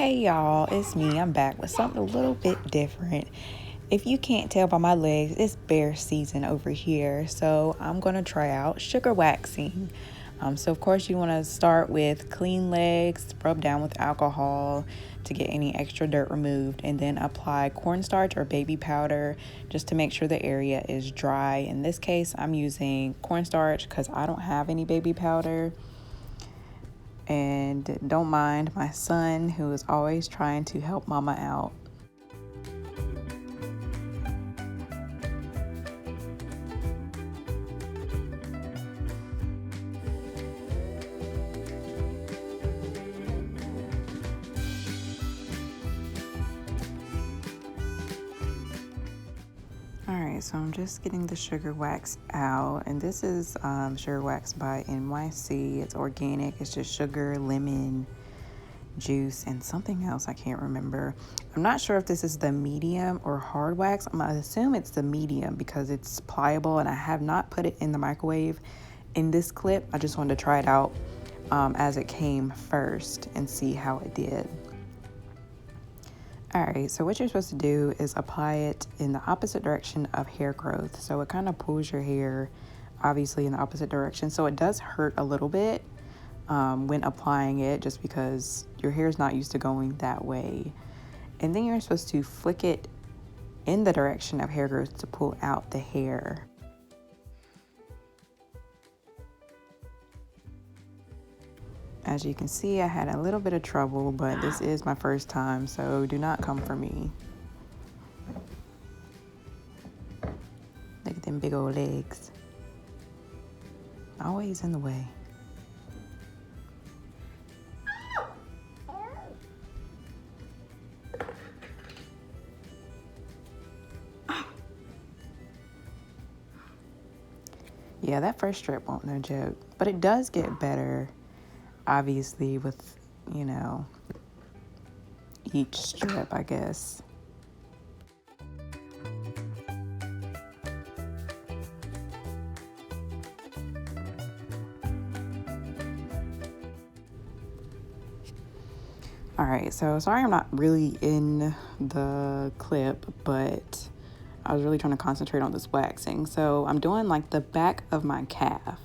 Hey y'all, it's me. I'm back with something a little bit different. If you can't tell by my legs, it's bear season over here, so I'm going to try out sugar waxing. So of course you want to start with clean legs, rub down with alcohol to get any extra dirt removed, and then apply cornstarch or baby powder just to make sure the area is dry. In this case, I'm using cornstarch because I don't have any baby powder. And don't mind my son, who is always trying to help mama out. Alright, so I'm just getting the sugar wax out, and this is sugar wax by NYC. It's organic. It's just sugar, lemon juice, and something else I can't remember. I'm not sure if this is the medium or hard wax. I'm gonna assume it's the medium because it's pliable, and I have not put it in the microwave in this clip. I just wanted to try it out as it came first and see how it did. Alright, so what you're supposed to do is apply it in the opposite direction of hair growth. So it kind of pulls your hair, obviously, in the opposite direction. So it does hurt a little bit when applying it, just because your hair is not used to going that way. And then you're supposed to flick it in the direction of hair growth to pull out the hair. As you can see, I had a little bit of trouble, but this is my first time, so do not come for me. Look at them big old legs. Always in the way. Yeah, that first strip won't no joke, but it does get better, obviously, with, you know, each strip, I guess. All right, so sorry I'm not really in the clip, but I was really trying to concentrate on this waxing. So I'm doing like the back of my calf,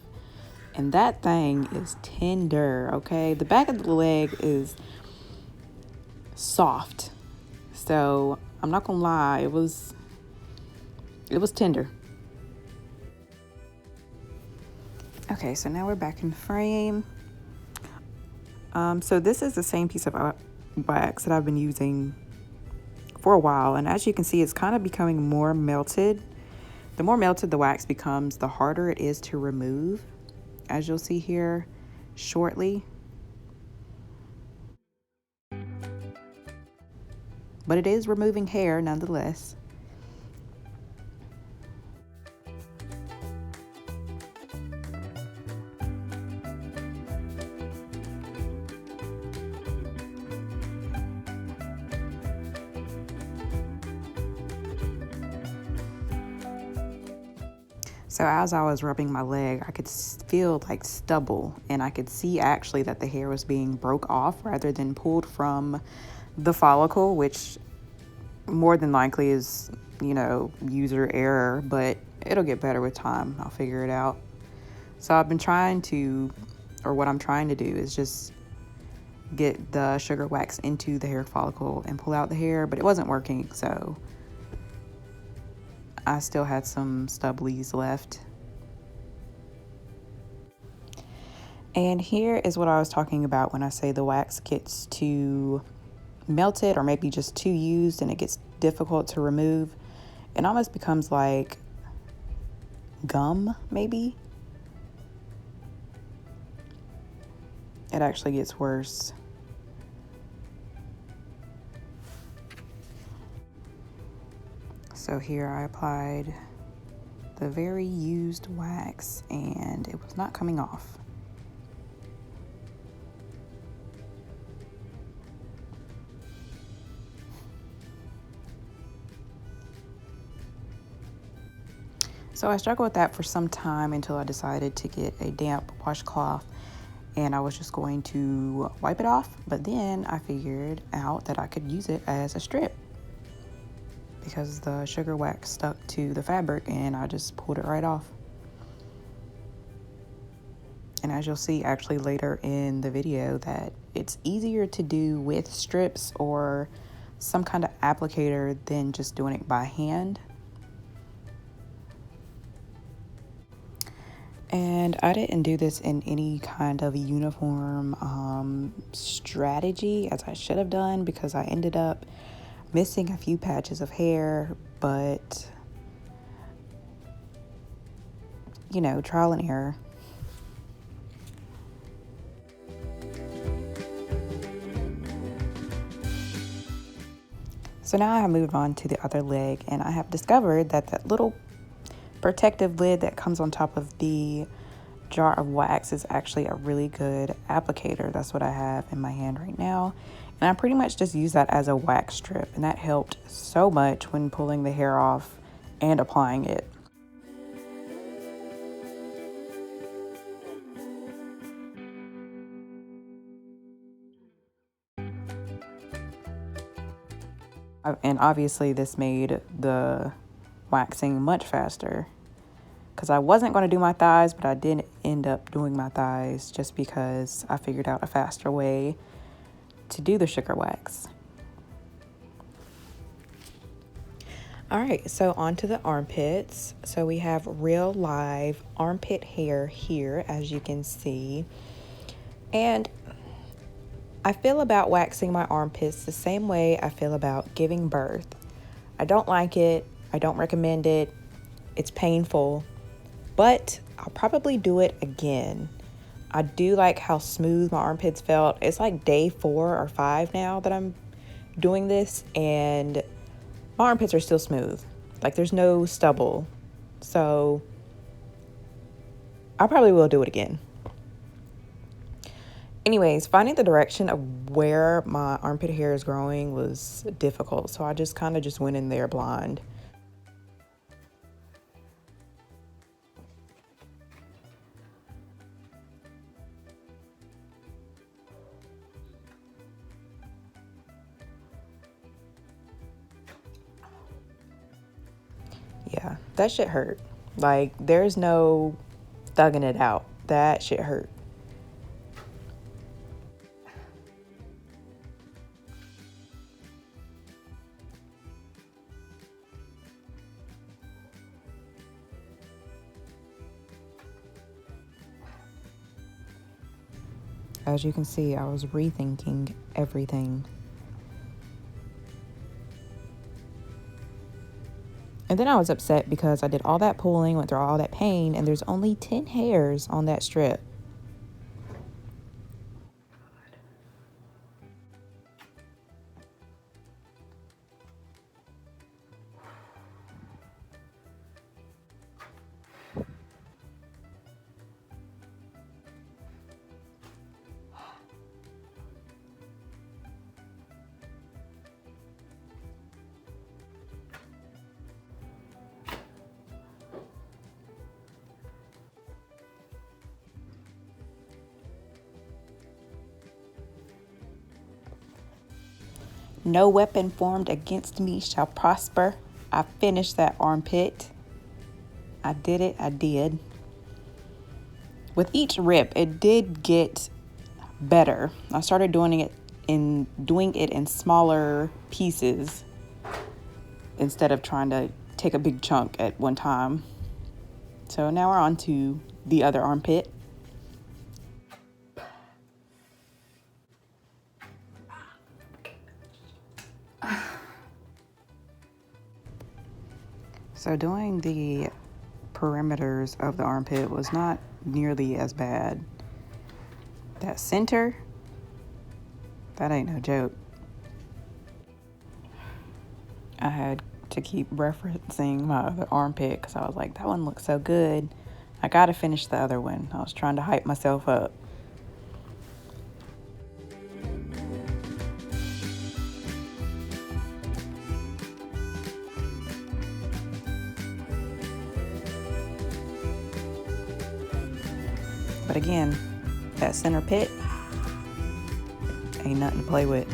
and that thing is tender, okay? The back of the leg is soft. So I'm not gonna lie, it was tender. Okay, so now we're back in frame. So this is the same piece of wax that I've been using for a while, and as you can see, it's kind of becoming more melted. The more melted the wax becomes, the harder it is to remove, as you'll see here shortly. But it is removing hair nonetheless. So as I was rubbing my leg, I could feel like stubble, and I could see actually that the hair was being broke off rather than pulled from the follicle, which more than likely is, you know, user error, but it'll get better with time. I'll figure it out. So I've been trying to, or what I'm trying to do is just get the sugar wax into the hair follicle and pull out the hair, but it wasn't working, so I still had some stubblies left. And here is what I was talking about when I say the wax gets too melted or maybe just too used and it gets difficult to remove. It almost becomes like gum, maybe. It actually gets worse. So here I applied the very used wax and it was not coming off. So I struggled with that for some time until I decided to get a damp washcloth and I was just going to wipe it off, but then I figured out that I could use it as a strip because the sugar wax stuck to the fabric, and I just pulled it right off. And as you'll see actually later in the video, that it's easier to do with strips or some kind of applicator than just doing it by hand. And I didn't do this in any kind of uniform strategy as I should have done, because I ended up missing a few patches of hair, but you know, trial and error. So now I have moved on to the other leg, and I have discovered that that little protective lid that comes on top of the jar of wax is actually a really good applicator. That's what I have in my hand right now. And I pretty much just use that as a wax strip, and that helped so much when pulling the hair off and applying it. And obviously this made the waxing much faster, because I wasn't going to do my thighs, but I did end up doing my thighs just because I figured out a faster way to do the sugar wax. All right, so on to the armpits. So we have real live armpit hair here, as you can see. And I feel about waxing my armpits the same way I feel about giving birth. I don't like it. I don't recommend it. It's painful, but I'll probably do it again. I do like how smooth my armpits felt. It's like day 4 or 5 now that I'm doing this, and my armpits are still smooth. Like, there's no stubble. So I probably will do it again. Anyways, finding the direction of where my armpit hair is growing was difficult, so I just kind of just went in there blind. Yeah, that shit hurt. Like, there's no thugging it out. That shit hurt. As you can see, I was rethinking everything. And then I was upset because I did all that pulling, went through all that pain, and there's only 10 hairs on that strip. No weapon formed against me shall prosper. I finished that armpit. I did it. I did. With each rip, it did get better. I started doing it in smaller pieces instead of trying to take a big chunk at one time. So now we're on to the other armpit. So doing the perimeters of the armpit was not nearly as bad. That center, that ain't no joke. I had to keep referencing my other armpit because I was like, that one looks so good. I gotta finish the other one. I was trying to hype myself up. But again, That center pit ain't nothing to play with.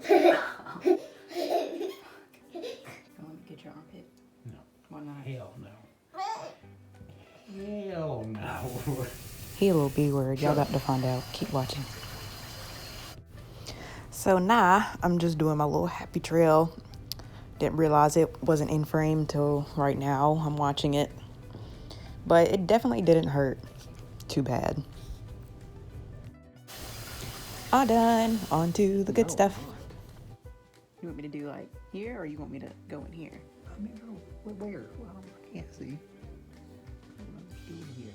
Get your armpit? No. Why not? Hell no. Hell no. He a little B word. Y'all about to find out. Keep watching. So now I'm just doing my little happy trail. Didn't realize it wasn't in frame till right now. I'm watching it. But it definitely didn't hurt too bad. All done. On to the good stuff. You want me to do like here, or you want me to go in here? I mean, where? Well, I can't see. Do it here.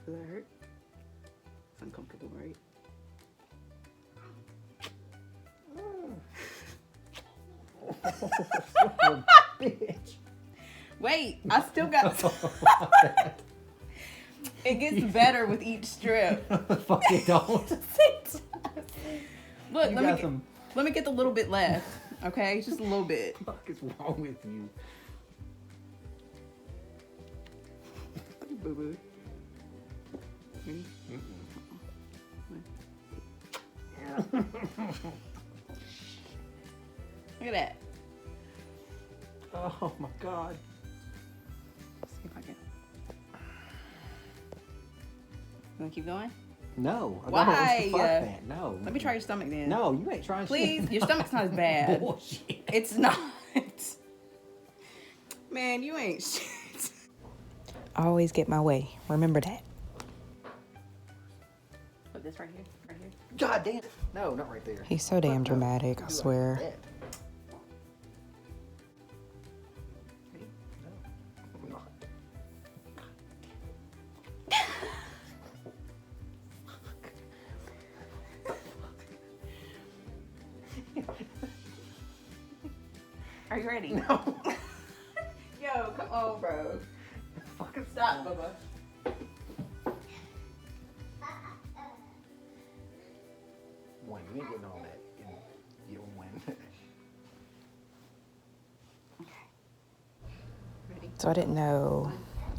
Does that hurt? It's uncomfortable, right? Bitch. Wait, I still got. It gets better with each strip. Fuck it, don't. Look, let me get the little bit left. Okay, just a little bit. What the fuck is wrong with you? Boo boo. Look at that. Oh my god. Let's see if I can. You wanna keep going? No. Why? Fuck that. No. Let me try your stomach then. No, you ain't trying Please, shit. your stomach's not as bad. Bullshit. It's not. Man, you ain't shit. I always get my way. Remember that. Put this right here. Right here. God damn. No, not right there. He's so damn dramatic, I swear. Ready? No. Are you ready? No. Yo, come on, bro. Fucking Stop, Bubba. When you ain't getting all that, you don't win. Ready? So I didn't know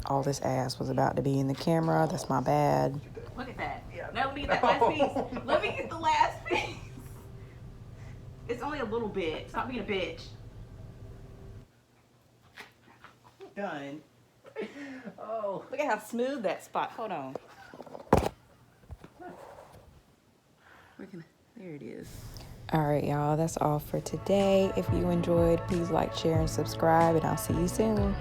all this ass was about to be in the camera. That's my bad. Look at that. Now let me get that last piece. Let me get the last piece. It's only a little bit. Stop being a bitch. Done. Oh. Look at how smooth that spot. Hold on. There it is. All right, y'all. That's all for today. If you enjoyed, please like, share, and subscribe, and I'll see you soon.